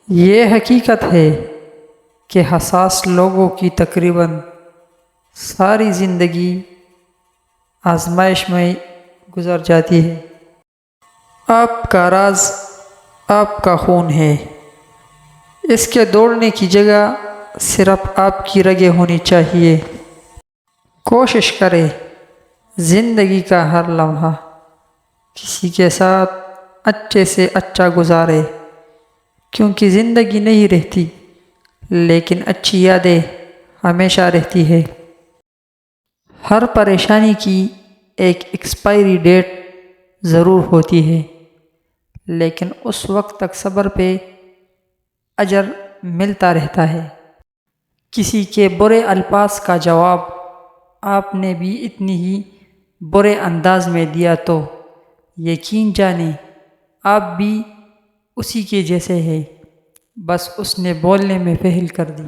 یہ حقیقت ہے کہ حساس لوگوں کی تقریباً ساری زندگی آزمائش میں گزر جاتی ہے۔ آپ کا راز آپ کا خون ہے، اس کے دوڑنے کی جگہ صرف آپ کی رگیں ہونی چاہیے۔ کوشش کریں زندگی کا ہر لمحہ کسی کے ساتھ اچھے سے اچھا گزارے، کیونکہ زندگی نہیں رہتی لیکن اچھی یادیں ہمیشہ رہتی ہے۔ ہر پریشانی کی ایک ایکسپائری ڈیٹ ضرور ہوتی ہے، لیکن اس وقت تک صبر پہ اجر ملتا رہتا ہے۔ کسی کے برے الفاظ کا جواب آپ نے بھی اتنی ہی برے انداز میں دیا تو یقین جانیں آپ بھی اسی کے جیسے ہیں، بس اس نے بولنے میں پہل کر دی۔